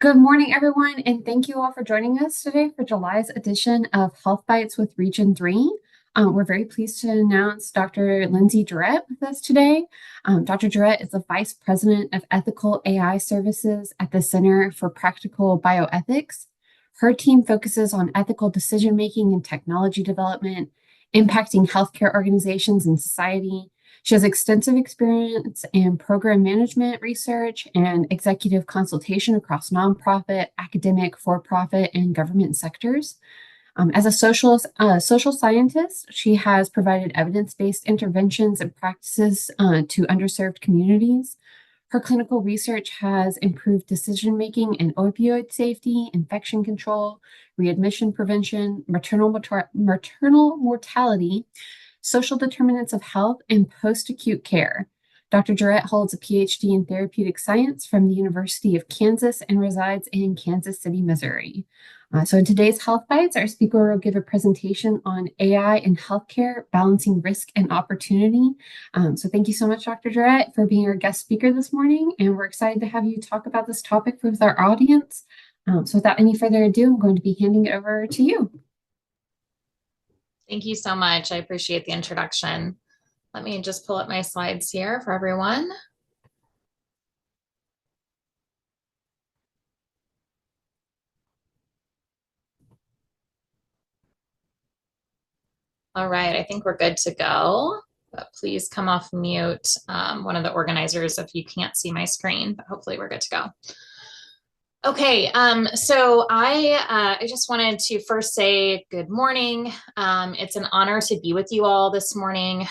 Good morning, everyone, and thank you all for joining us today for July's edition of Health Bytes with Region 3. We're very pleased to announce Dr. Lindsey Jarrett with us today. Dr. Jarrett is the Vice President of Ethical AI Services at the Center for Practical Bioethics. Her team focuses on ethical decision-making and technology development, impacting healthcare organizations and society. She has extensive experience in program management research and executive consultation across nonprofit, academic, for-profit, and government sectors. As a social scientist, she has provided evidence-based interventions and practices to underserved communities. Her clinical research has improved decision-making in opioid safety, infection control, readmission prevention, maternal mortality, social determinants of health, and post-acute care. Dr. Jarrett holds a PhD in therapeutic science from the University of Kansas and resides in Kansas City, Missouri. So in today's Health Bites, our speaker will give a presentation on AI in healthcare, balancing risk and opportunity. So thank you so much, Dr. Jarrett, for being our guest speaker this morning, and we're excited to have you talk about this topic with our audience. So without any further ado, I'm going to be handing it over to you. Thank you so much. I appreciate the introduction. Let me just pull up my slides here for everyone. All right, I think we're good to go, but please come off mute, one of the organizers, if you can't see my screen, but hopefully we're good to go. Okay, so I just wanted to first say good morning. It's an honor to be with you all this morning.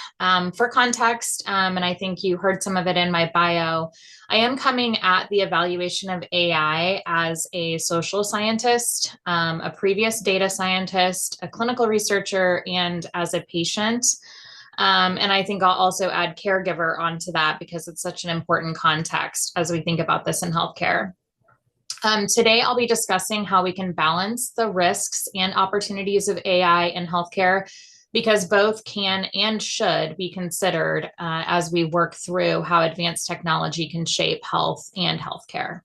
For context, and I think you heard some of it in my bio, I am coming at the evaluation of AI as a social scientist, a previous data scientist, a clinical researcher, and as a patient. And I think I'll also add caregiver onto that because it's such an important context as we think about this in healthcare. Today, I'll be discussing how we can balance the risks and opportunities of AI in healthcare, because both can and should be considered as we work through how advanced technology can shape health and healthcare.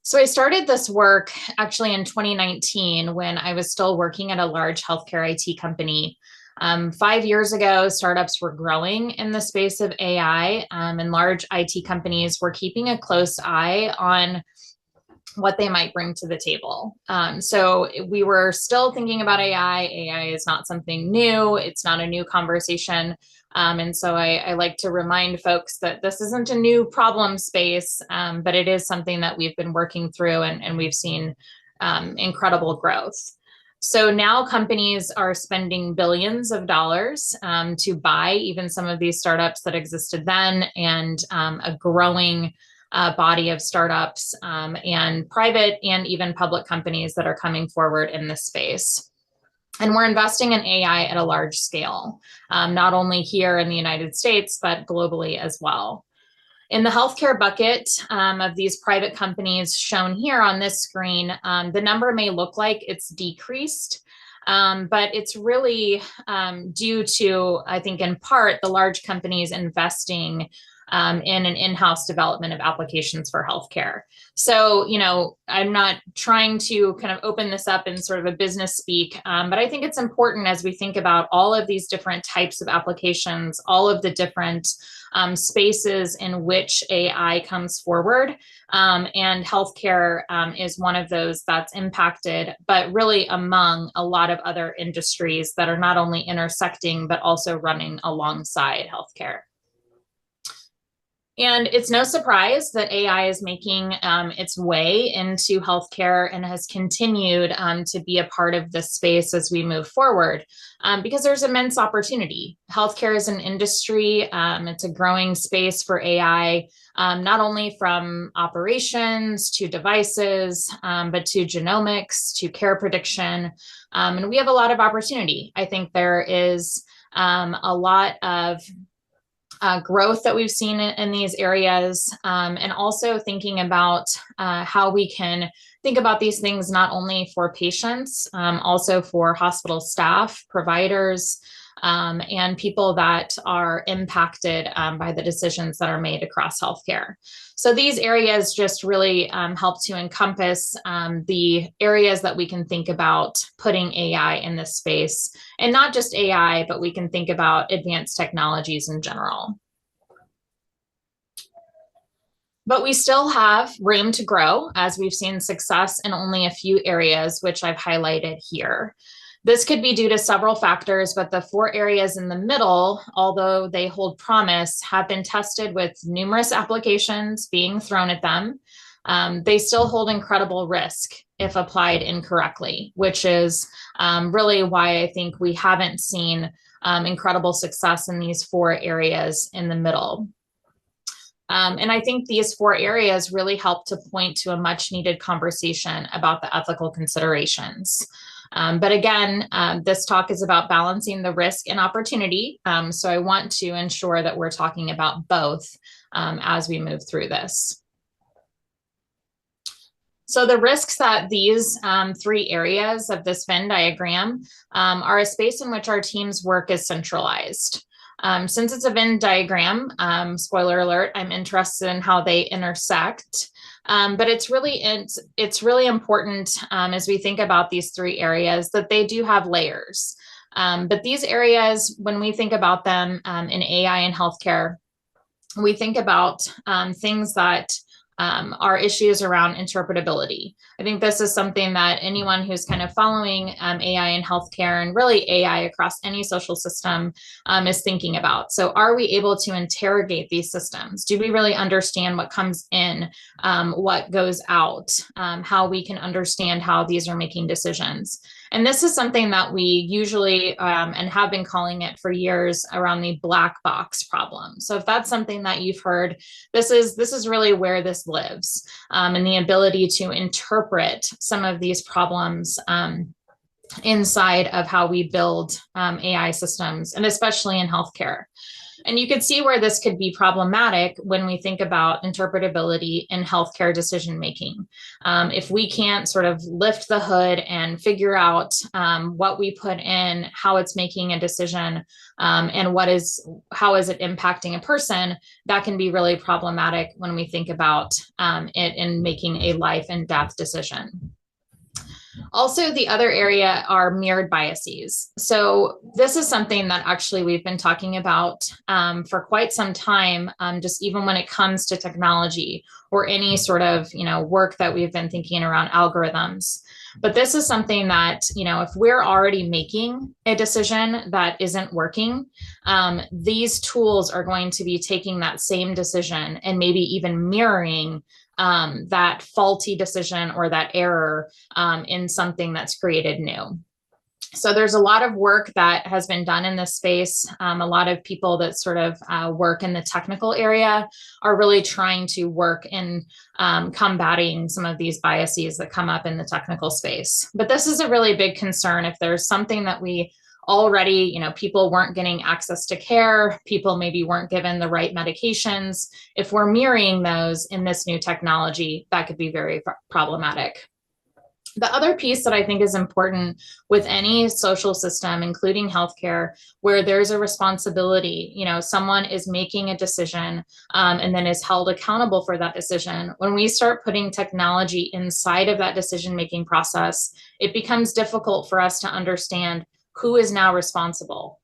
So I started this work actually in 2019 when I was still working at a large healthcare IT company. 5 years ago, startups were growing in the space of AI, and large IT companies were keeping a close eye on what they might bring to the table. So we were still thinking about AI. AI is not something new. It's not a new conversation. And so I like to remind folks that this isn't a new problem space, but it is something that we've been working through, and we've seen incredible growth. So now companies are spending billions of dollars to buy even some of these startups that existed then, and a growing body of startups and private and even public companies that are coming forward in this space. And we're investing in AI at a large scale, not only here in the United States, but globally as well. In the healthcare bucket of these private companies shown here on this screen, the number may look like it's decreased, but it's really due to, I think in part, the large companies investing in an in-house development of applications for healthcare. So, you know, I'm not trying to kind of open this up in sort of a business speak, but I think it's important as we think about all of these different types of applications, all of the different spaces in which AI comes forward. And healthcare is one of those that's impacted, but really among a lot of other industries that are not only intersecting, but also running alongside healthcare. And it's no surprise that AI is making its way into healthcare and has continued to be a part of this space as we move forward, because there's immense opportunity. Healthcare is an industry. It's a growing space for AI, not only from operations to devices, but to genomics, to care prediction. And we have a lot of opportunity. I think there is a lot of growth that we've seen in these areas, and also thinking about how we can think about these things not only for patients, also for hospital staff, providers, and people that are impacted by the decisions that are made across healthcare. So these areas just really help to encompass the areas that we can think about putting AI in this space, and not just AI, but we can think about advanced technologies in general. But we still have room to grow, as we've seen success in only a few areas, which I've highlighted here. This could be due to several factors, but the 4 areas in the middle, although they hold promise, have been tested with numerous applications being thrown at them. They still hold incredible risk if applied incorrectly, which is really why I think we haven't seen incredible success in these 4 areas in the middle. And I think these 4 areas really help to point to a much needed conversation about the ethical considerations. But again, this talk is about balancing the risk and opportunity. So I want to ensure that we're talking about both as we move through this. So the risks that these 3 areas of this Venn diagram are a space in which our team's work is centralized. Since it's a Venn diagram, spoiler alert, I'm interested in how they intersect. But it's really important as we think about these 3 areas that they do have layers. But these areas, when we think about them in AI and healthcare, we think about things that are issues around interpretability. I think this is something that anyone who's kind of following AI in healthcare and really AI across any social system is thinking about. So are we able to interrogate these systems? Do we really understand what comes in, what goes out, how we can understand how these are making decisions? And this is something that we usually and have been calling it for years around the black box problem. So if that's something that you've heard, this is really where this lives, and the ability to interpret some of these problems inside of how we build AI systems, and especially in healthcare. And you could see where this could be problematic when we think about interpretability in healthcare decision making. If we can't sort of lift the hood and figure out what we put in, how it's making a decision, and how is it impacting a person, that can be really problematic when we think about it in making a life and death decision. Also, the other area are mirrored biases. So this is something that actually we've been talking about for quite some time, just even when it comes to technology or any sort of work that we've been thinking around algorithms. But this is something that, if we're already making a decision that isn't working, these tools are going to be taking that same decision and maybe even mirroring that faulty decision or that error in something that's created new. So there's a lot of work that has been done in this space. A lot of people that sort of work in the technical area are really trying to work in combating some of these biases that come up in the technical space. But this is a really big concern. If there's something that we already, people weren't getting access to care, people maybe weren't given the right medications. If we're mirroring those in this new technology, that could be very problematic. The other piece that I think is important with any social system, including healthcare, where there's a responsibility, someone is making a decision and then is held accountable for that decision. When we start putting technology inside of that decision-making process, it becomes difficult for us to understand who is now responsible,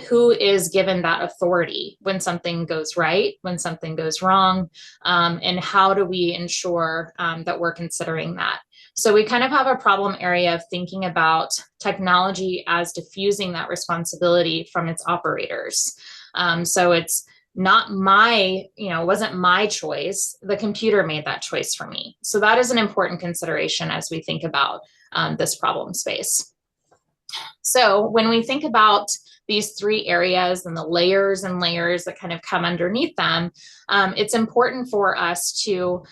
who is given that authority when something goes right, when something goes wrong, and how do we ensure that we're considering that. So we kind of have a problem area of thinking about technology as diffusing that responsibility from its operators. So it's not it wasn't my choice. The computer made that choice for me. So that is an important consideration as we think about this problem space. So when we think about these 3 areas and the layers and layers that kind of come underneath them, it's important for us to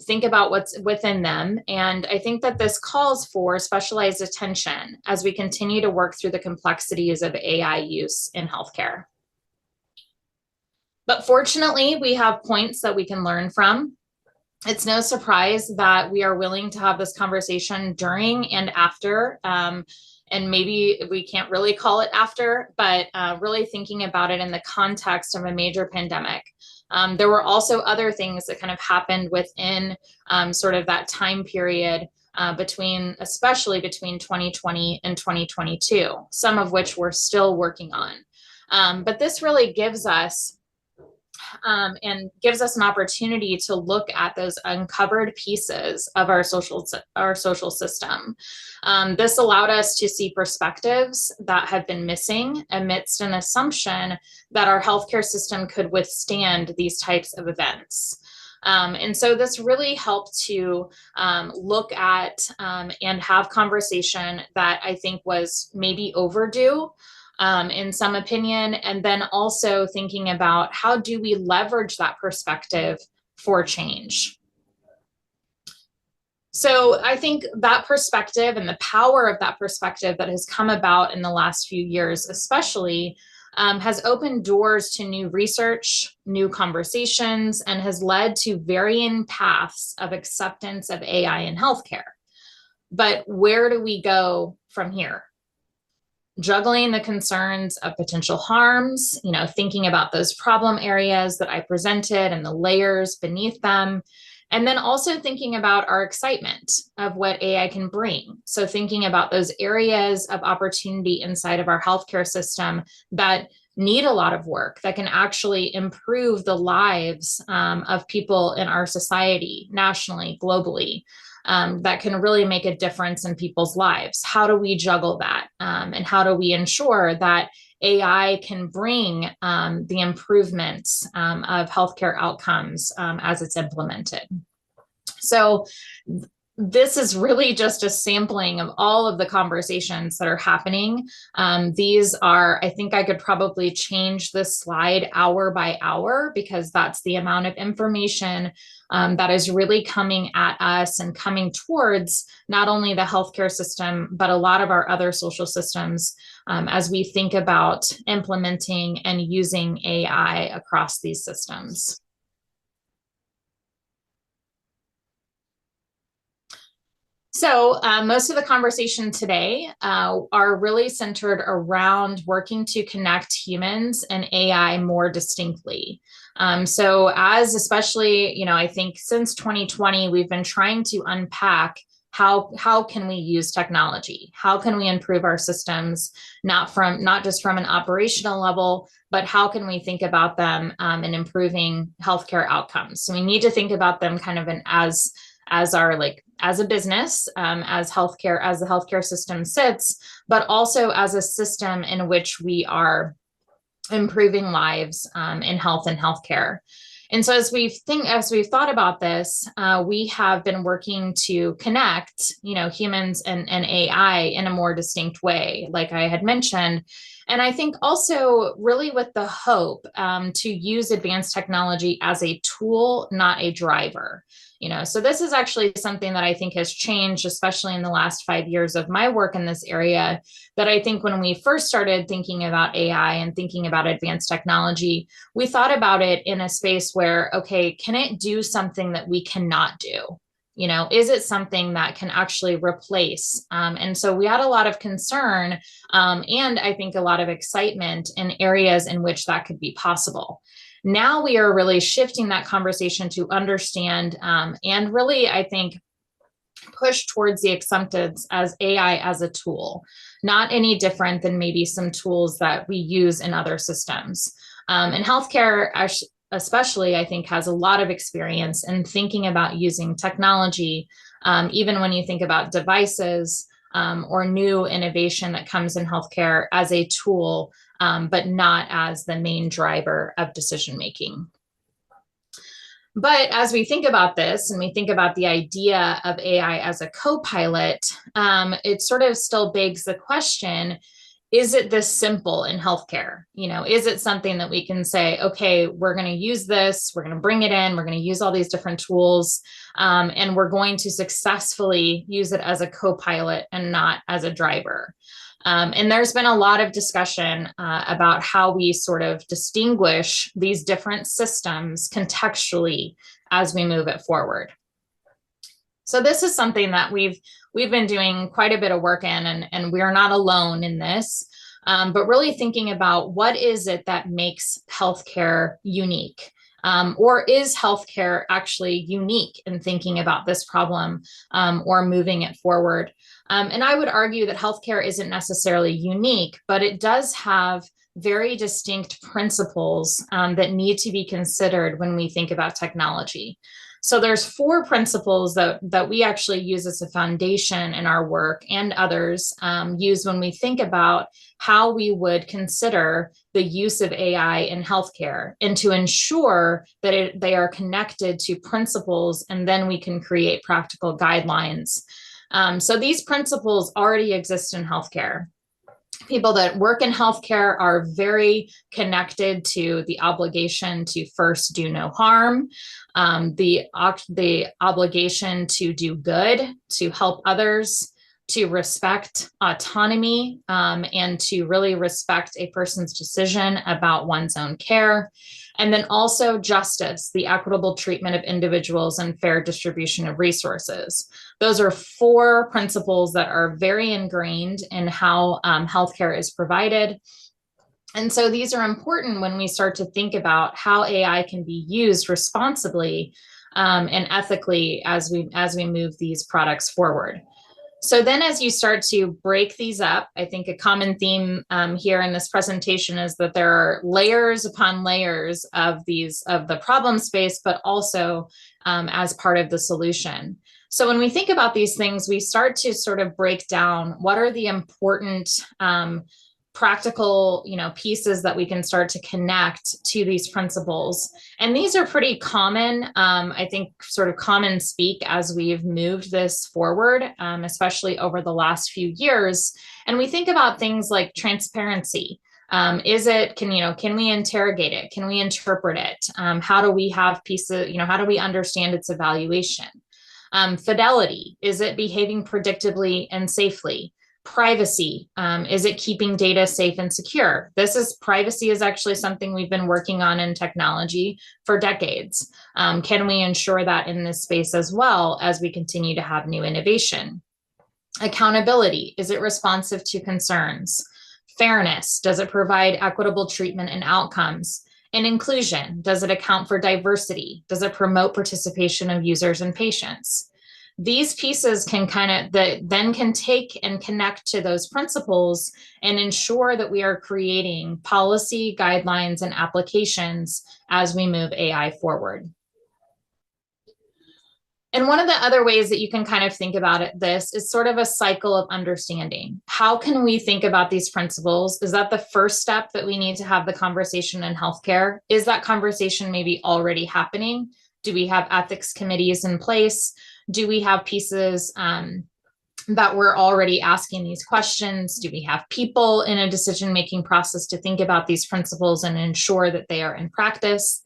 think about what's within them. And I think that this calls for specialized attention as we continue to work through the complexities of AI use in healthcare. But fortunately, we have points that we can learn from. It's no surprise that we are willing to have this conversation during and after and maybe we can't really call it after, but really thinking about it in the context of a major pandemic. There were also other things that kind of happened within sort of that time period especially between 2020 and 2022, some of which we're still working on. But this really gives us an opportunity to look at those uncovered pieces of our social system. This allowed us to see perspectives that have been missing amidst an assumption that our healthcare system could withstand these types of events. And so this really helped to look at and have conversation that I think was maybe overdue in some opinion, and then also thinking about how do we leverage that perspective for change. So I think that perspective and the power of that perspective that has come about in the last few years, especially, has opened doors to new research, new conversations, and has led to varying paths of acceptance of AI in healthcare. But where do we go from here? Juggling the concerns of potential harms, thinking about those problem areas that I presented and the layers beneath them. And then also thinking about our excitement of what AI can bring. So thinking about those areas of opportunity inside of our healthcare system that need a lot of work, that can actually improve the lives of people in our society, nationally, globally. That can really make a difference in people's lives. How do we juggle that? And how do we ensure that AI can bring the improvements of healthcare outcomes as it's implemented? So this is really just a sampling of all of the conversations that are happening. These are, I think I could probably change this slide hour by hour because that's the amount of information that is really coming at us and coming towards not only the healthcare system, but a lot of our other social systems as we think about implementing and using AI across these systems. So most of the conversation today are really centered around working to connect humans and AI more distinctly. So especially, I think since 2020, we've been trying to unpack how can we use technology? How can we improve our systems, not just from an operational level, but how can we think about them in improving healthcare outcomes? So we need to think about them kind of as a business, as the healthcare system sits, but also as a system in which we are improving lives in health and healthcare. And so as we've thought about this, we have been working to connect, humans and AI in a more distinct way, like I had mentioned. And I think also really with the hope to use advanced technology as a tool, not a driver. So this is actually something that I think has changed, especially in the last 5 years of my work in this area, that I think when we first started thinking about AI and thinking about advanced technology, we thought about it in a space where, okay, can it do something that we cannot do? Is it something that can actually replace? And so we had a lot of concern and I think a lot of excitement in areas in which that could be possible. Now we are really shifting that conversation to understand and really, I think, push towards the acceptance as AI as a tool, not any different than maybe some tools that we use in other systems. And healthcare, especially, I think, has a lot of experience in thinking about using technology, even when you think about devices or new innovation that comes in healthcare as a tool, but not as the main driver of decision making. But as we think about this and we think about the idea of AI as a co-pilot, it sort of still begs the question, is it this simple in healthcare? Is it something that we can say, okay, we're going to use this, we're going to bring it in, we're going to use all these different tools, and we're going to successfully use it as a co-pilot and not as a driver? And there's been a lot of discussion about how we sort of distinguish these different systems contextually as we move it forward. So this is something that we've we've been doing quite a bit of work in, and we're not alone in this, but really thinking about what is it that makes healthcare unique. Or is healthcare actually unique in thinking about this problem or moving it forward? And I would argue that healthcare isn't necessarily unique, but it does have very distinct principles that need to be considered when we think about technology. So there's 4 principles that we actually use as a foundation in our work, and others use when we think about how we would consider the use of AI in healthcare, and to ensure that they are connected to principles, and then we can create practical guidelines. So these principles already exist in healthcare. People that work in healthcare are very connected to the obligation to first do no harm, the obligation to do good, to help others, to respect autonomy, and to really respect a person's decision about one's own care. And then also justice, the equitable treatment of individuals and fair distribution of resources. Those are 4 principles that are very ingrained in how healthcare is provided. And so these are important when we start to think about how AI can be used responsibly and ethically as we move these products forward. So then as you start to break these up, I think a common theme here in this presentation is that there are layers upon layers of the problem space, but also as part of the solution. So when we think about these things, we start to sort of break down what are the important practical, pieces that we can start to connect to these principles. And these are pretty common, I think, sort of common speak as we've moved this forward, especially over the last few years. And we think about things like transparency. Can we interrogate it? Can we interpret it? How do we have pieces, how do we understand its evaluation? Fidelity, is it behaving predictably and safely? Privacy, is it keeping data safe and secure? Privacy is actually something we've been working on in technology for decades. Can we ensure that in this space as well as we continue to have new innovation? Accountability, is it responsive to concerns? Fairness, does it provide equitable treatment and outcomes? And inclusion, does it account for diversity? Does it promote participation of users and patients? These pieces can can take and connect to those principles and ensure that we are creating policy, guidelines, and applications as we move AI forward. And one of the other ways that you can kind of think about this is sort of a cycle of understanding. How can we think about these principles? Is that the first step that we need to have the conversation in healthcare? Is that conversation maybe already happening? Do we have ethics committees in place? Do we have pieces that we're already asking these questions? Do we have people in a decision-making process to think about these principles and ensure that they are in practice?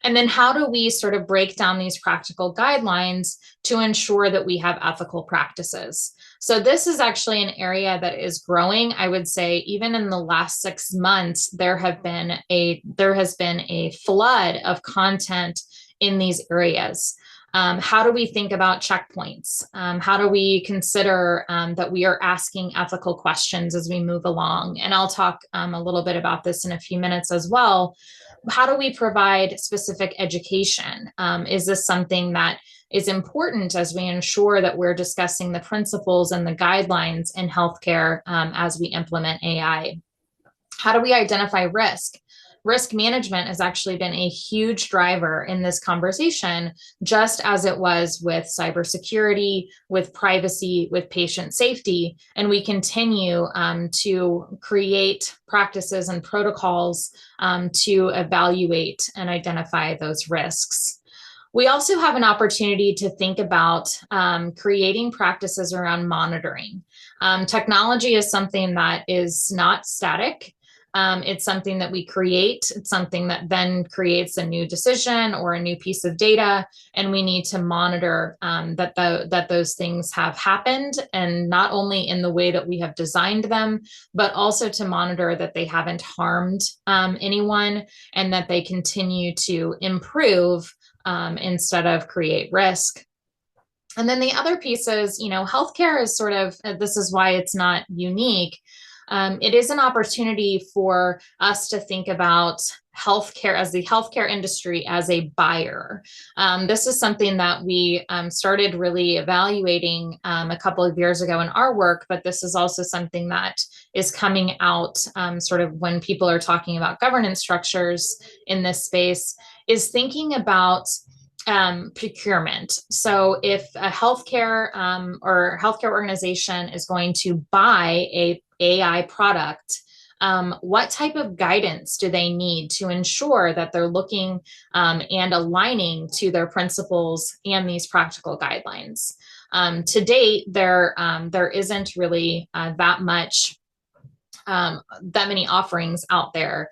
And then how do we sort of break down these practical guidelines to ensure that we have ethical practices? So this is actually an area that is growing. I would say even in the last 6 months, there has been a flood of content in these areas. How do we think about checkpoints? How do we consider that we are asking ethical questions as we move along? And I'll talk a little bit about this in a few minutes as well. How do we provide specific education? Is this something that is important as we ensure that we're discussing the principles and the guidelines in healthcare as we implement AI? How do we identify risk? Risk management has actually been a huge driver in this conversation, just as it was with cybersecurity, with privacy, with patient safety. And we continue to create practices and protocols to evaluate and identify those risks. We also have an opportunity to think about creating practices around monitoring. Technology is something that is not static. It's something that we create. It's something that then creates a new decision or a new piece of data, and we need to monitor that those things have happened, and not only in the way that we have designed them, but also to monitor that they haven't harmed anyone, and that they continue to improve instead of create risk. And then the other piece is, healthcare is sort of, this is why it's not unique. It is an opportunity for us to think about healthcare as the healthcare industry as a buyer. This is something that we started really evaluating a couple of years ago in our work, but this is also something that is coming out sort of when people are talking about governance structures in this space, is thinking about procurement. So if a healthcare or healthcare organization is going to buy a AI product, what type of guidance do they need to ensure that they're looking and aligning to their principles and these practical guidelines? To date, there isn't really that many offerings out there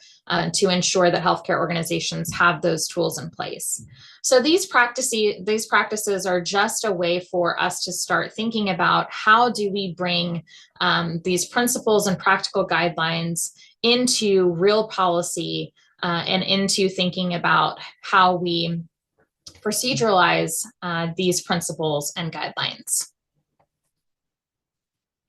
to ensure that healthcare organizations have those tools in place. So these practices are just a way for us to start thinking about how do we bring these principles and practical guidelines into real policy and into thinking about how we proceduralize these principles and guidelines.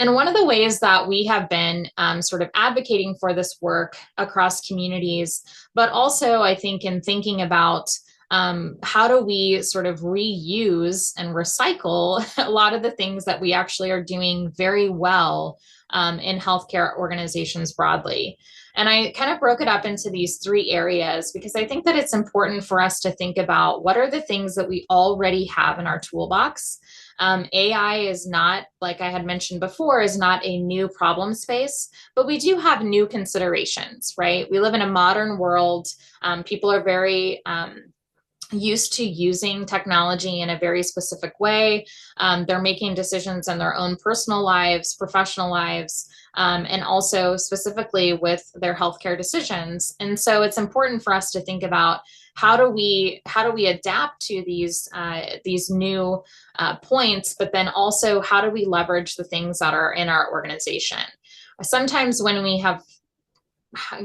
And one of the ways that we have been sort of advocating for this work across communities, but also I think in thinking about how do we sort of reuse and recycle a lot of the things that we actually are doing very well in healthcare organizations broadly. And I kind of broke it up into these three areas because I think that it's important for us to think about what are the things that we already have in our toolbox. AI is not, like I had mentioned before, is not a new problem space, but we do have new considerations, right? We live in a modern world. People are very used to using technology in a very specific way. They're making decisions in their own personal lives, professional lives, and also specifically with their healthcare decisions. And so it's important for us to think about how do we adapt to these new points, but then also how do we leverage the things that are in our organization. Sometimes when we have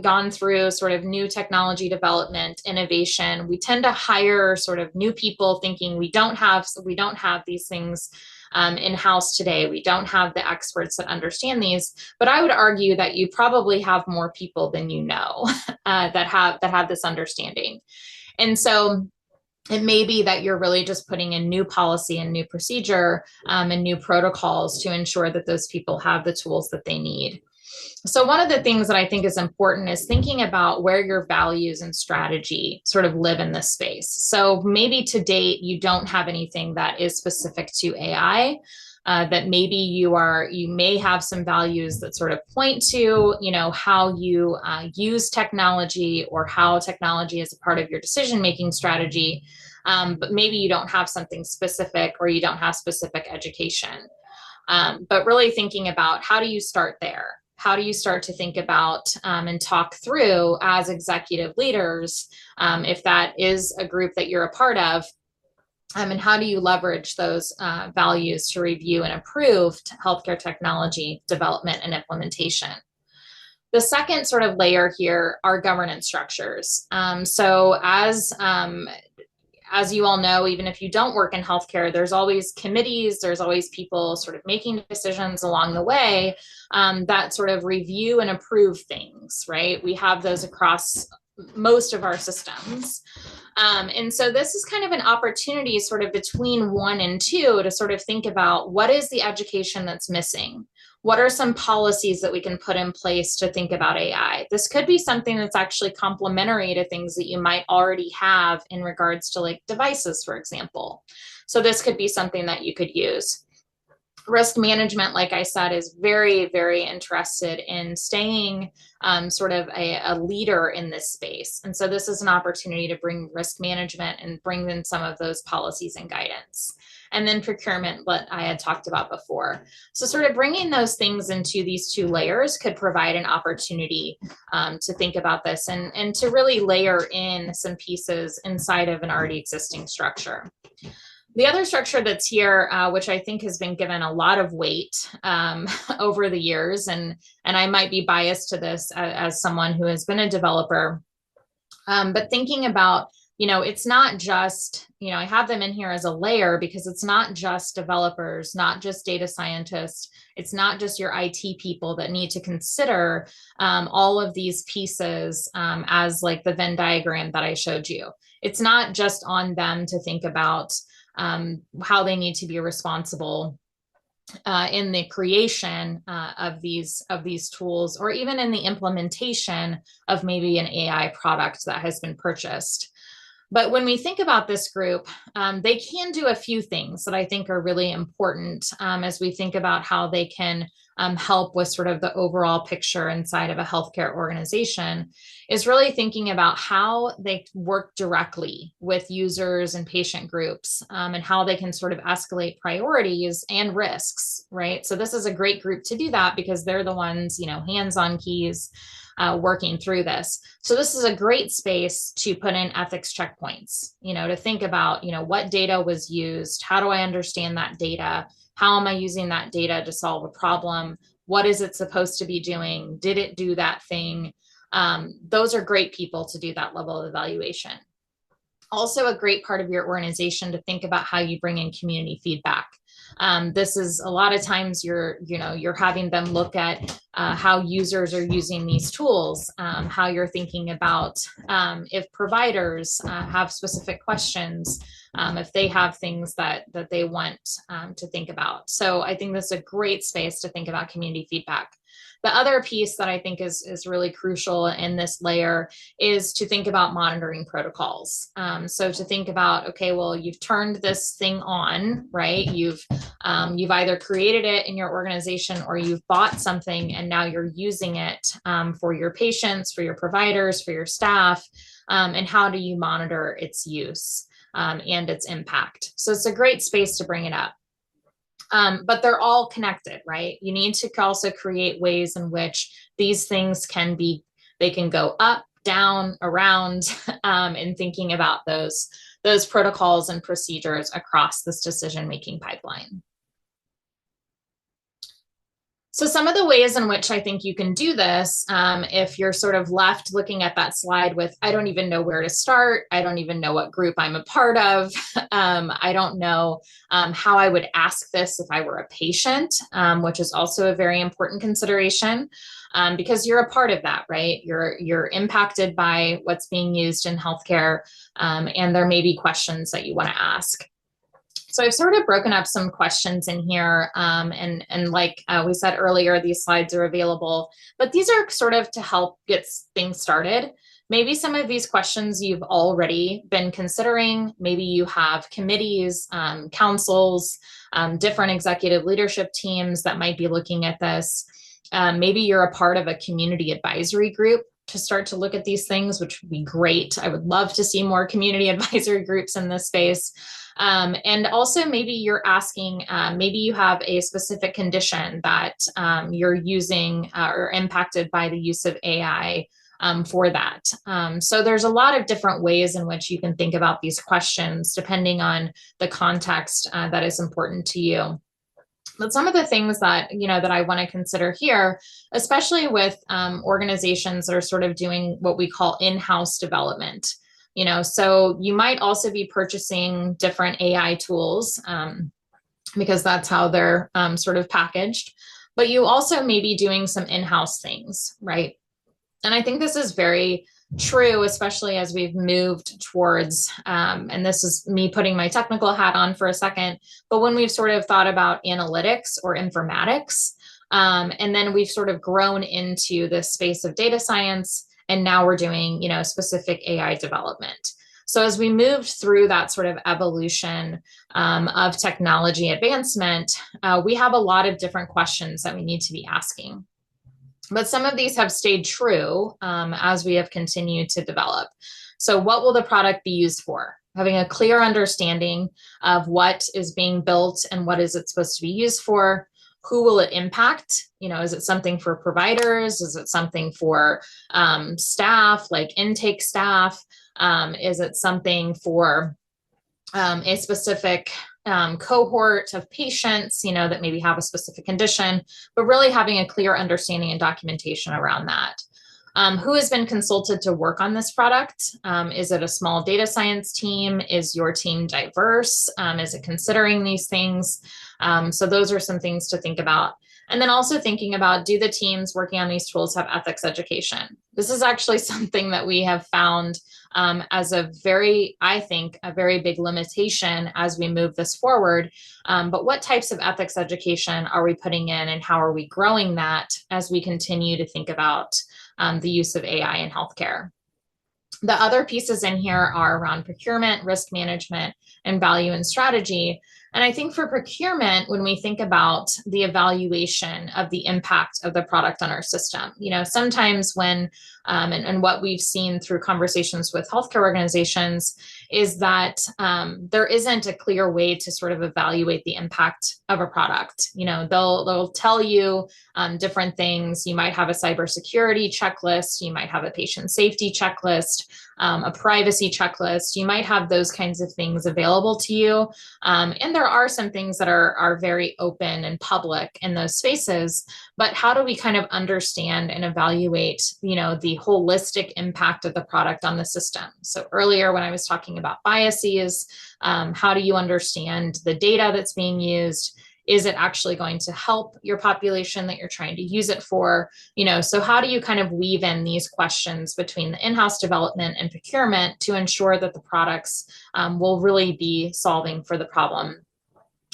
gone through sort of new technology development, innovation, we tend to hire sort of new people thinking we don't have these things in-house today. We don't have the experts that understand these, but I would argue that you probably have more people than you know that have this understanding. And so it may be that you're really just putting in new policy and new procedure and new protocols to ensure that those people have the tools that they need. So one of the things that I think is important is thinking about where your values and strategy sort of live in this space. So maybe to date, you don't have anything that is specific to AI. That maybe you may have some values that sort of point to, how you use technology or how technology is a part of your decision-making strategy. But maybe you don't have something specific or you don't have specific education. But really thinking about how do you start there? How do you start to think about and talk through as executive leaders, if that is a group that you're a part of, and how do you leverage those values to review and improve healthcare technology development and implementation? The second sort of layer here are governance structures. So as you all know, even if you don't work in healthcare, there's always committees, there's always people sort of making decisions along the way that sort of review and approve things, right? We have those across most of our systems. And so this is kind of an opportunity sort of between 1 and 2 to sort of think about what is the education that's missing? What are some policies that we can put in place to think about AI? This could be something that's actually complementary to things that you might already have in regards to like devices, for example. So this could be something that you could use. Risk management, like I said, is very, very interested in staying sort of a leader in this space. And so this is an opportunity to bring risk management and bring in some of those policies and guidance. And then procurement, what I had talked about before. So sort of bringing those things into these 2 layers could provide an opportunity to think about this and to really layer in some pieces inside of an already existing structure. The other structure that's here, which I think has been given a lot of weight over the years, and I might be biased to this as someone who has been a developer, but thinking about it's not just, I have them in here as a layer because it's not just developers, not just data scientists. It's not just your IT people that need to consider all of these pieces as like the Venn diagram that I showed you. It's not just on them to think about how they need to be responsible in the creation of these tools, or even in the implementation of maybe an AI product that has been purchased. But when we think about this group, they can do a few things that I think are really important as we think about how they can help with sort of the overall picture inside of a healthcare organization, is really thinking about how they work directly with users and patient groups, and how they can sort of escalate priorities and risks, right? So this is a great group to do that because they're the ones, hands-on keys, working through this. So this is a great space to put in ethics checkpoints, to think about, what data was used, how do I understand that data, how am I using that data to solve a problem, what is it supposed to be doing, did it do that thing? Those are great people to do that level of evaluation. Also a great part of your organization to think about how you bring in community feedback. This is a lot of times you're having them look at how users are using these tools, how you're thinking about if providers have specific questions, if they have things that they want to think about. So I think this is a great space to think about community feedback. The other piece that I think is really crucial in this layer is to think about monitoring protocols. So to think about, okay, well, you've turned this thing on, right? You've either created it in your organization or you've bought something and now you're using it for your patients, for your providers, for your staff, and how do you monitor its use and its impact? So it's a great space to bring it up. But they're all connected, right? You need to also create ways in which these things they can go up, down, around, in thinking about those protocols and procedures across this decision-making pipeline. So some of the ways in which I think you can do this, if you're sort of left looking at that slide with, I don't even know where to start, I don't even know what group I'm a part of, I don't know how I would ask this if I were a patient, which is also a very important consideration, because you're a part of that, right? You're impacted by what's being used in healthcare, and there may be questions that you want to ask. So I've sort of broken up some questions in here, and like we said earlier, these slides are available, but these are sort of to help get things started. Maybe some of these questions you've already been considering. Maybe you have committees, councils, different executive leadership teams that might be looking at this. Maybe you're a part of a community advisory group to start to look at these things, which would be great. I would love to see more community advisory groups in this space. And also maybe you're asking, maybe you have a specific condition that you're using or impacted by the use of AI for that. So there's a lot of different ways in which you can think about these questions depending on the context that is important to you. But some of the things that, that I want to consider here, especially with organizations that are sort of doing what we call in-house development. So you might also be purchasing different AI tools because that's how they're sort of packaged, but you also may be doing some in-house things, right? And I think this is very true, especially as we've moved towards, and this is me putting my technical hat on for a second, but when we've sort of thought about analytics or informatics, and then we've sort of grown into this space of data science, and now we're doing, specific AI development. So as we moved through that sort of evolution of technology advancement, we have a lot of different questions that we need to be asking. But some of these have stayed true as we have continued to develop. So what will the product be used for? Having a clear understanding of what is being built and what is it supposed to be used for. Who will it impact? Is it something for providers? Is it something for staff, like intake staff? Is it something for a specific cohort of patients, that maybe have a specific condition, but really having a clear understanding and documentation around that. Who has been consulted to work on this product? Is it a small data science team? Is your team diverse? Is it considering these things? So those are some things to think about. And then also thinking about, do the teams working on these tools have ethics education? This is actually something that we have found as I think, a very big limitation as we move this forward. But what types of ethics education are we putting in, and how are we growing that as we continue to think about the use of AI in healthcare? The other pieces in here are around procurement, risk management, and value and strategy. And I think for procurement, when we think about the evaluation of the impact of the product on our system, sometimes when, and what we've seen through conversations with healthcare organizations is that there isn't a clear way to sort of evaluate the impact of a product. They'll tell you different things. You might have a cybersecurity checklist, you might have a patient safety checklist, a privacy checklist. You might have those kinds of things available to you. And there are some things that are very open and public in those spaces, but how do we kind of understand and evaluate, the holistic impact of the product on the system? So earlier when I was talking about biases, how do you understand the data that's being used? Is it actually going to help your population that you're trying to use it for? So how do you kind of weave in these questions between the in-house development and procurement to ensure that the products will really be solving for the problem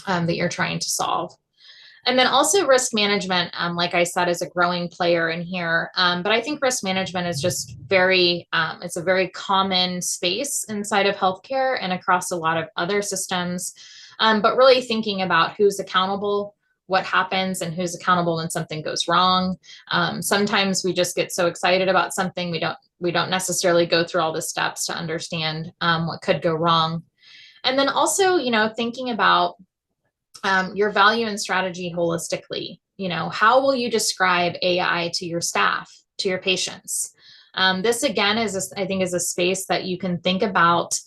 that you're trying to solve? And then also risk management, like I said, is a growing player in here. But I think risk management is just it's a very common space inside of healthcare and across a lot of other systems. But really thinking about who's accountable, what happens, and who's accountable when something goes wrong. Sometimes we just get so excited about something, we don't necessarily go through all the steps to understand what could go wrong. And then also, thinking about your value and strategy holistically. How will you describe AI to your staff, to your patients? This again I think is a space that you can think about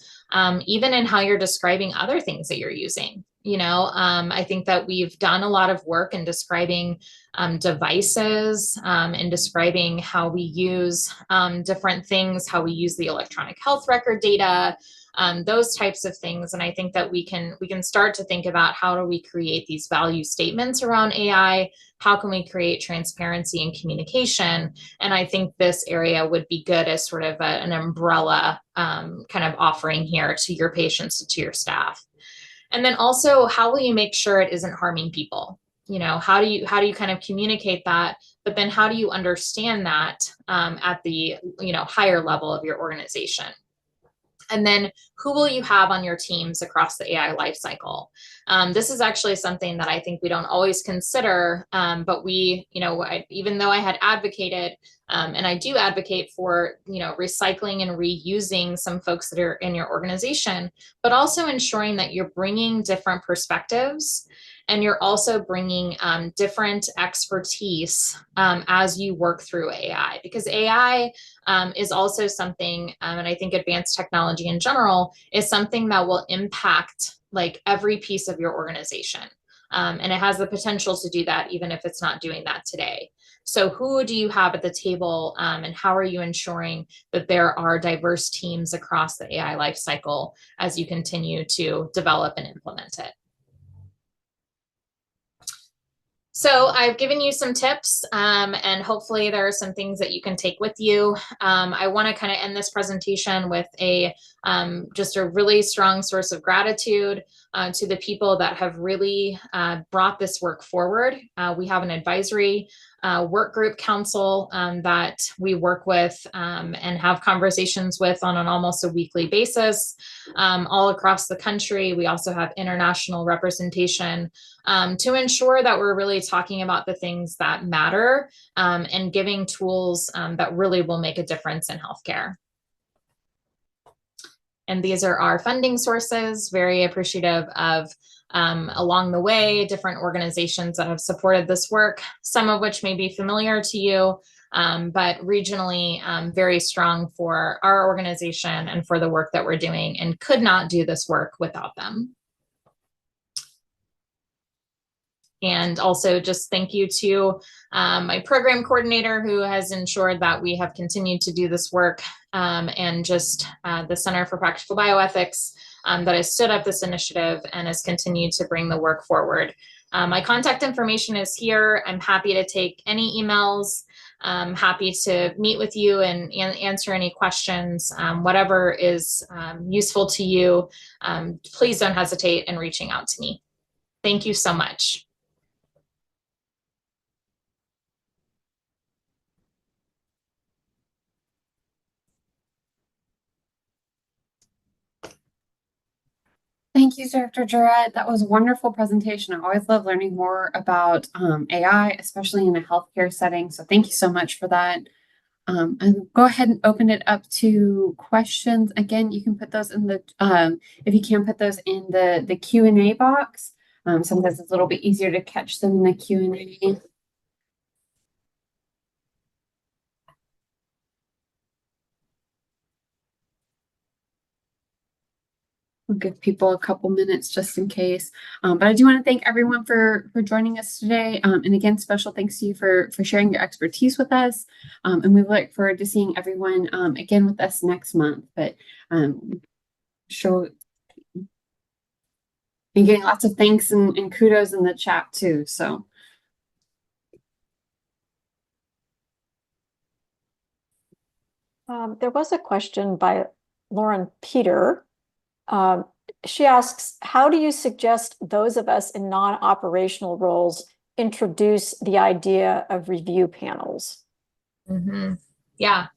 even in how you're describing other things that you're using. I think that we've done a lot of work in describing devices and describing how we use different things, how we use the electronic health record data, those types of things. And I think that we can start to think about, how do we create these value statements around AI? How can we create transparency and communication? And I think this area would be good as sort of an umbrella kind of offering here to your patients and to your staff. And then also, how will you make sure it isn't harming people? How do you kind of communicate that? But then how do you understand that at the higher level of your organization? And then who will you have on your teams across the AI lifecycle? This is actually something that I think we don't always consider, but even though I had advocated, and I do advocate for, recycling and reusing some folks that are in your organization, but also ensuring that you're bringing different perspectives and you're also bringing different expertise as you work through AI, because AI is also something, and I think advanced technology in general is something that will impact like every piece of your organization. And it has the potential to do that even if it's not doing that today. So who do you have at the table, and how are you ensuring that there are diverse teams across the AI lifecycle as you continue to develop and implement it? So I've given you some tips, and hopefully there are some things that you can take with you. I want to kind of end this presentation with just a really strong source of gratitude to the people that have really brought this work forward. We have an advisory work group council that we work with and have conversations with on an almost a weekly basis all across the country. We also have international representation to ensure that we're really talking about the things that matter and giving tools that really will make a difference in healthcare. And these are our funding sources. Very appreciative of along the way, different organizations that have supported this work, some of which may be familiar to you, but regionally very strong for our organization and for the work that we're doing, and could not do this work without them. And also just thank you to my program coordinator who has ensured that we have continued to do this work, and just the Center for Practical Bioethics that has stood up this initiative and has continued to bring the work forward. My contact information is here. I'm happy to take any emails. I'm happy to meet with you and answer any questions. Whatever is useful to you, please don't hesitate in reaching out to me. Thank you so much. Thank you, Dr. Jarrett. That was a wonderful presentation. I always love learning more about AI, especially in a healthcare setting. So thank you so much for that. And go ahead and open it up to questions. Again, you can put those in the, if you can put those in the Q&A box. Sometimes it's a little bit easier to catch them in the Q&A. We'll give people a couple minutes just in case. But I do want to thank everyone for joining us today. And again, special thanks to you for sharing your expertise with us. And we look forward to seeing everyone again with us next month. But show and getting lots of thanks and kudos in the chat too. So there was a question by Lauren Peter. She asks, how do you suggest those of us in non-operational roles introduce the idea of review panels? Mm-hmm. Yeah.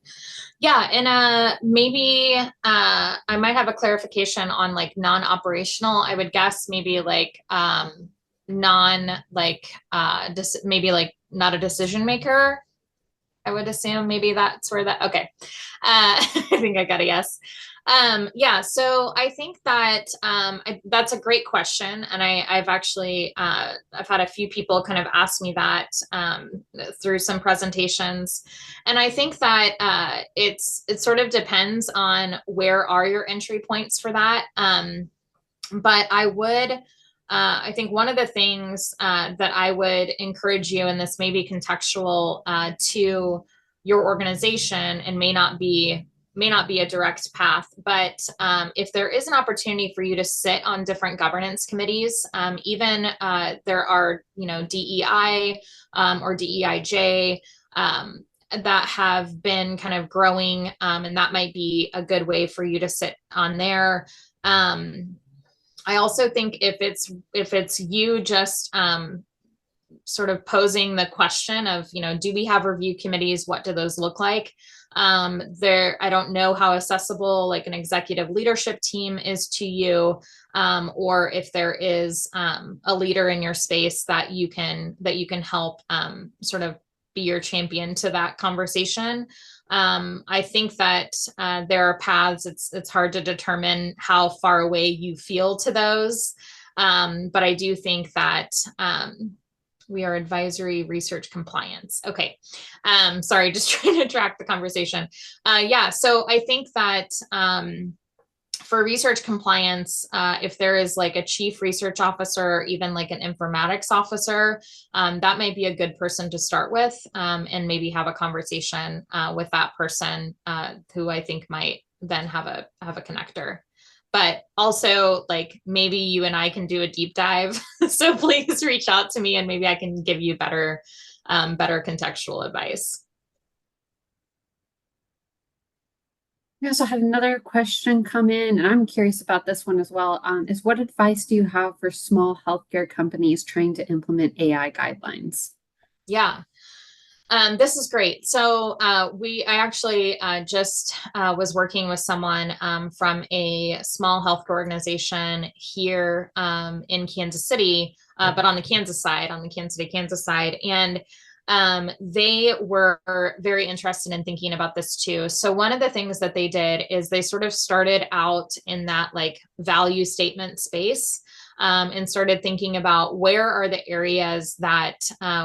And maybe I might have a clarification on like non-operational. I would guess maybe like maybe like not a decision maker. I would assume maybe that's where that, okay. I think I got a yes. Yeah, so I think that that's a great question. And I've actually, I've had a few people kind of ask me that through some presentations. And I think that it sort of depends on where are your entry points for that. But I think one of the things that I would encourage you, and this may be contextual to your organization and may not be a direct path, but if there is an opportunity for you to sit on different governance committees, even there are, DEI or DEIJ that have been kind of growing, and that might be a good way for you to sit on there. I also think if it's you just sort of posing the question of, do we have review committees? What do those look like? I don't know how accessible like an executive leadership team is to you, or if there is a leader in your space that you can help sort of be your champion to that conversation. I think that there are paths. It's hard to determine how far away you feel to those, but I do think that we are advisory research compliance. Okay. Sorry, just trying to track the conversation. Yeah, so I think that for research compliance, if there is like a chief research officer, or even like an informatics officer, that might be a good person to start with, and maybe have a conversation with that person, who I think might then have a connector. But also, like, maybe you and I can do a deep dive. So please reach out to me and maybe I can give you better contextual advice. We also had another question come in, and I'm curious about this one as well, is what advice do you have for small healthcare companies trying to implement AI guidelines? Yeah. This is great. So I actually just was working with someone from a small healthcare organization here in Kansas City, but on the Kansas City, Kansas side. And they were very interested in thinking about this too. So one of the things that they did is they sort of started out in that like value statement space. And started thinking about where are the areas that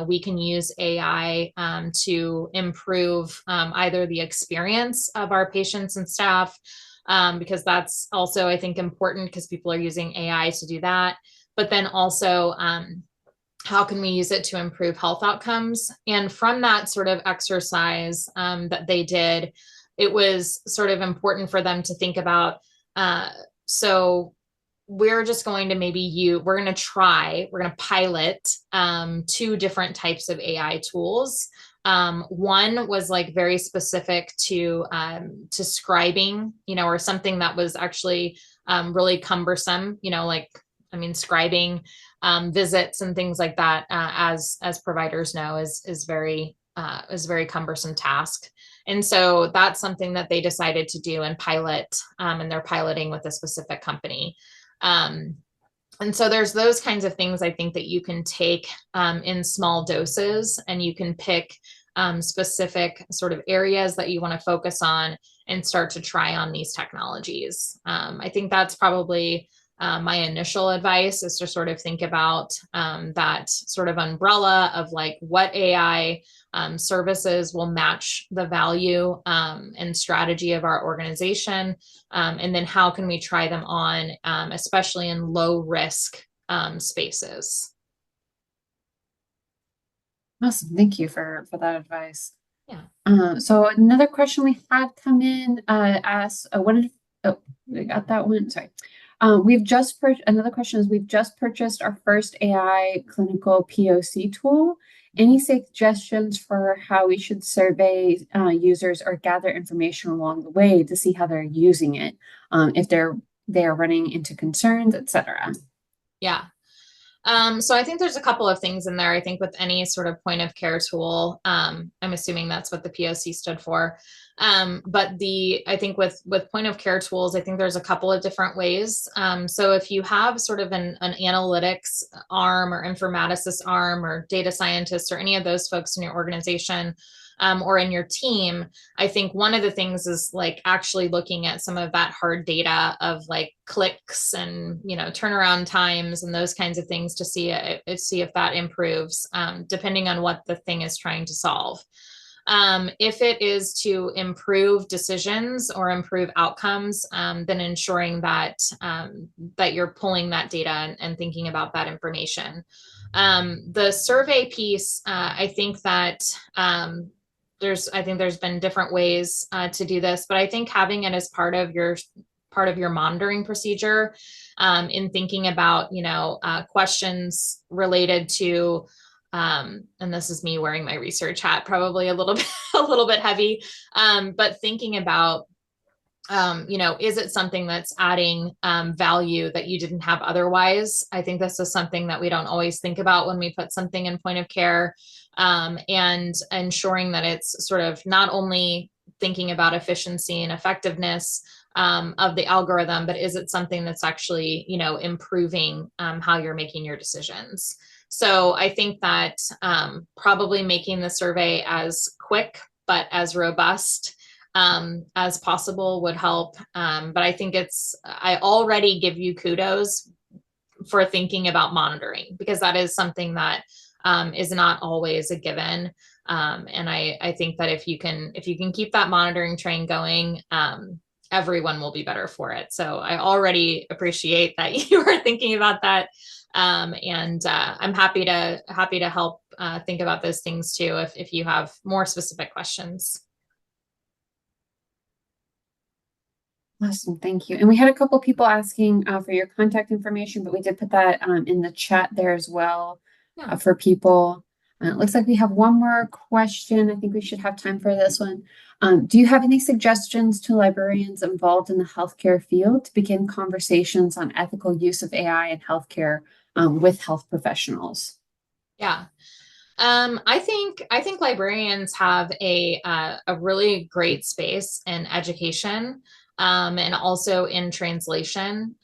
we can use AI to improve either the experience of our patients and staff, because that's also, I think, important because people are using AI to do that. But then also how can we use it to improve health outcomes? And from that sort of exercise that they did, it was sort of important for them to think about, so we're just going to we're going to pilot 2 different types of AI tools. One was like very specific to scribing, or something that was actually really cumbersome, scribing visits and things like that, as providers know, is very cumbersome task. And so that's something that they decided to do and pilot, and they're piloting with a specific company. And so there's those kinds of things I think that you can take in small doses, and you can pick specific sort of areas that you want to focus on and start to try on these technologies. I think that's probably my initial advice, is to sort of think about that sort of umbrella of like what AI services will match the value and strategy of our organization, and then how can we try them on, especially in low risk spaces. Awesome. Thank you for that advice. Yeah. So another question we had come in asks, we got that one. Sorry. Another question is, we've just purchased our first AI clinical POC tool. Any suggestions for how we should survey users or gather information along the way to see how they're using it, if they are running into concerns, etc.? Yeah. So I think there's a couple of things in there. I think with any sort of point of care tool, I'm assuming that's what the POC stood for. But I think with point of care tools, I think there's a couple of different ways. So if you have sort of an analytics arm or informaticist arm or data scientists or any of those folks in your organization, or in your team, I think one of the things is like actually looking at some of that hard data of like clicks and turnaround times and those kinds of things to see if that improves, depending on what the thing is trying to solve. If it is to improve decisions or improve outcomes, then ensuring that that you're pulling that data and thinking about that information. The survey piece, I think that there's been different ways to do this, but I think having it as part of your monitoring procedure, in thinking about questions related to, and this is me wearing my research hat, probably a little bit heavy, but thinking about is it something that's adding value that you didn't have otherwise? I think this is something that we don't always think about when we put something in point of care, and ensuring that it's sort of not only thinking about efficiency and effectiveness of the algorithm, but is it something that's actually, improving how you're making your decisions? So I think that probably making the survey as quick but as robust as possible would help. But I think I already give you kudos for thinking about monitoring, because that is something that is not always a given. And I think that if you can keep that monitoring train going, everyone will be better for it. So I already appreciate that you are thinking about that. And I'm happy to help think about those things too, if you have more specific questions. Awesome, thank you. And we had a couple people asking for your contact information, but we did put that in the chat there as well, for people. It looks like we have one more question. I think we should have time for this one. Do you have any suggestions to librarians involved in the healthcare field to begin conversations on ethical use of AI in healthcare with health professionals? Yeah. I think librarians have a really great space in education, and also in translation.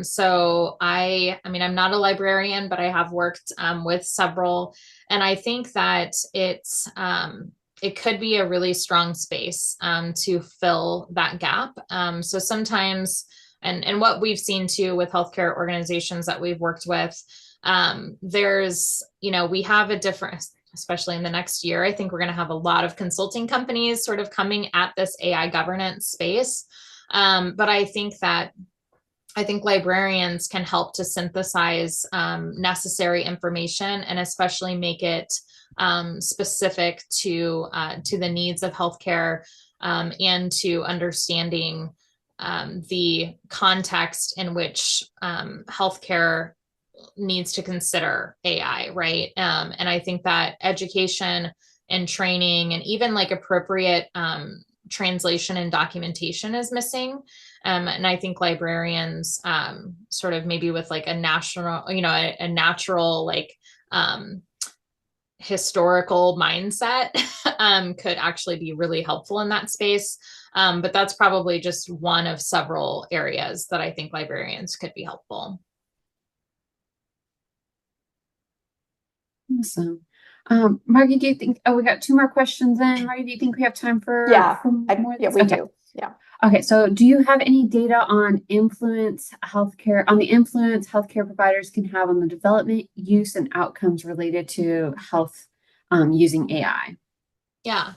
So I'm not a librarian, but I have worked with several, and I think that it could be a really strong space to fill that gap. So sometimes, and what we've seen too with healthcare organizations that we've worked with, there's, we have a different, especially in the next year, I think we're going to have a lot of consulting companies sort of coming at this AI governance space. But I think that I think librarians can help to synthesize necessary information and especially make it specific to the needs of healthcare and to understanding the context in which healthcare needs to consider AI, right? And I think that education and training and even like appropriate translation and documentation is missing. And I think librarians sort of maybe with like a national, you know, a natural like historical mindset could actually be really helpful in that space. But that's probably just one of several areas that I think librarians could be helpful. Awesome. Margie, do you think, we got two more questions in. Margie, do you think we have time for, Yeah, more? yeah, we do. Yeah. Okay, so do you have any data on the influence healthcare providers can have on the development, use, and outcomes related to health using AI? Yeah.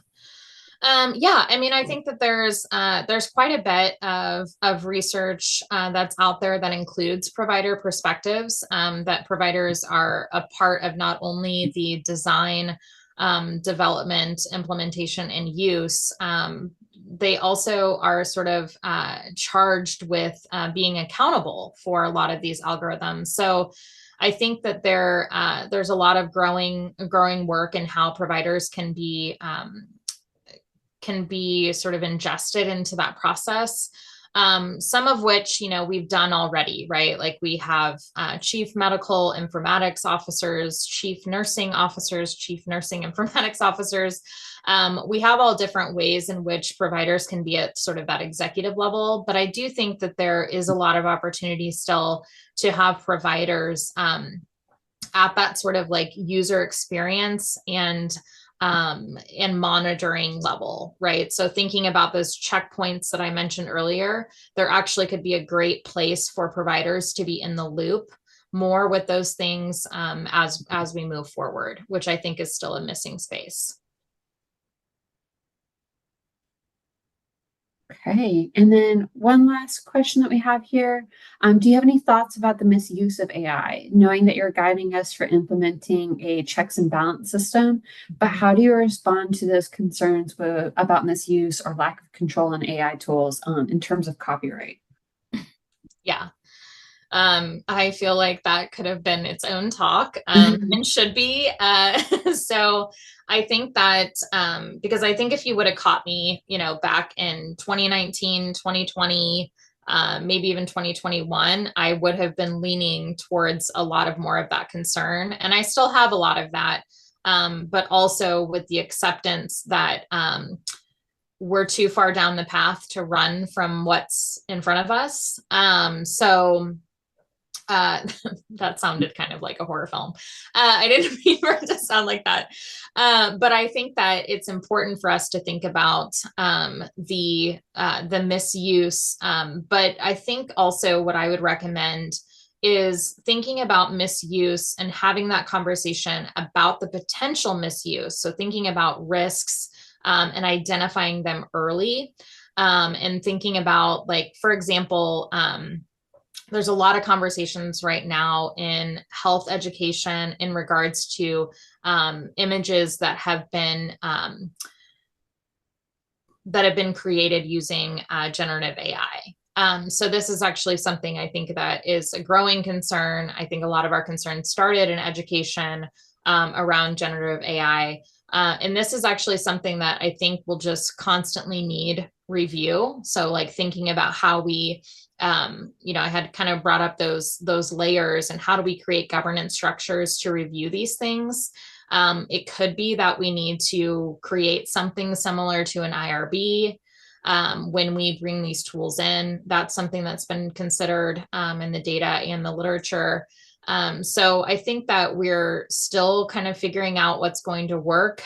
I mean, I think that there's quite a bit of research that's out there that includes provider perspectives, that providers are a part of not only the design, development, implementation, and use. They also are sort of charged with being accountable for a lot of these algorithms. So I think that there's a lot of growing work in how providers can be sort of ingested into that process. Some of which, you know, we've done already, right? Like we have chief medical informatics officers, chief nursing officers, chief nursing informatics officers. We have all different ways in which providers can be at sort of that executive level. But I do think that there is a lot of opportunity still to have providers at that sort of like user experience and monitoring level, right? So thinking about those checkpoints that I mentioned earlier, there actually could be a great place for providers to be in the loop more with those things as we move forward, which I think is still a missing space. Okay, and then one last question that we have here. Do you have any thoughts about the misuse of AI, knowing that you're guiding us for implementing a checks and balance system, but how do you respond to those concerns about misuse or lack of control in AI tools in terms of copyright? Yeah. I feel like that could have been its own talk and should be. So I think that because I think if you would have caught me, you know, back in 2019, 2020, maybe even 2021, I would have been leaning towards a lot of more of that concern. And I still have a lot of that, but also with the acceptance that we're too far down the path to run from what's in front of us. That sounded kind of like a horror film. I didn't mean for it to sound like that. But I think that it's important for us to think about the misuse. But I think also what I would recommend is thinking about misuse and having that conversation about the potential misuse. So thinking about risks and identifying them early, and thinking about, like, for example, there's a lot of conversations right now in health education in regards to images that have been created using generative AI. So this is actually something I think that is a growing concern. I think a lot of our concerns started in education around generative AI. And this is actually something that I think will just constantly need review. So like thinking about how we, you know, I had kind of brought up those layers and how do we create governance structures to review these things. It could be that we need to create something similar to an IRB when we bring these tools in. That's something that's been considered in the data and the literature. So I think that we're still kind of figuring out what's going to work.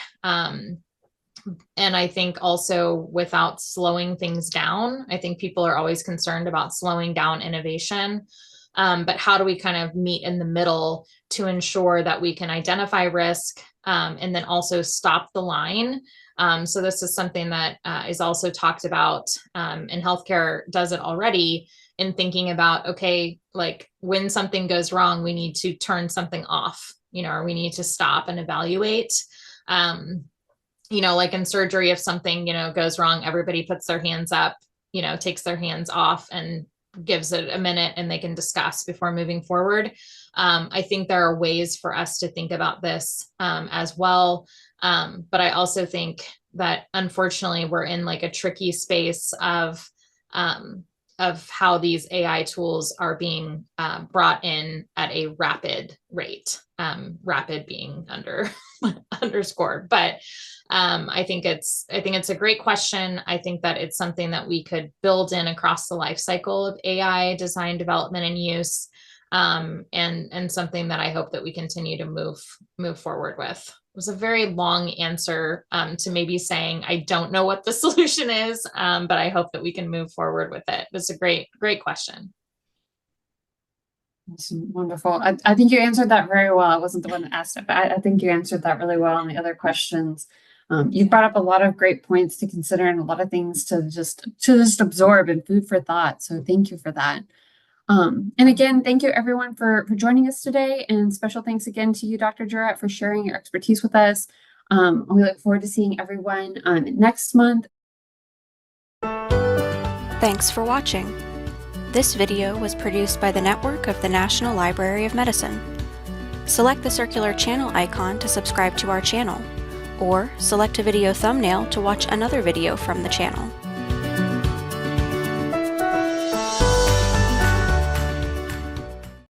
And I think also without slowing things down, I think people are always concerned about slowing down innovation. But how do we kind of meet in the middle to ensure that we can identify risk and then also stop the line? So this is something that is also talked about, and healthcare does it already, in thinking about, okay, like when something goes wrong, we need to turn something off, or we need to stop and evaluate. Like in surgery, if something, goes wrong, everybody puts their hands up, takes their hands off and gives it a minute and they can discuss before moving forward. I think there are ways for us to think about this as well. But I also think that unfortunately we're in like a tricky space of how these AI tools are being brought in at a rapid rate, rapid being underscored. But I think it's a great question. I think that it's something that we could build in across the life cycle of AI design, development, and use, and something that I hope that we continue to move forward with. It was a very long answer to maybe saying I don't know what the solution is, but I hope that we can move forward with it. It was a great question. Awesome. Wonderful. I think you answered that very well. I wasn't the one that asked it, but I think you answered that really well on the other questions. You brought up a lot of great points to consider and a lot of things to just absorb and food for thought. So thank you for that. And again, thank you everyone for joining us today, and special thanks again to you, Dr. Jarrett, for sharing your expertise with us. We look forward to seeing everyone next month. Thanks for watching. This video was produced by the network of the National Library of Medicine. Select the circular channel icon to subscribe to our channel, or select a video thumbnail to watch another video from the channel.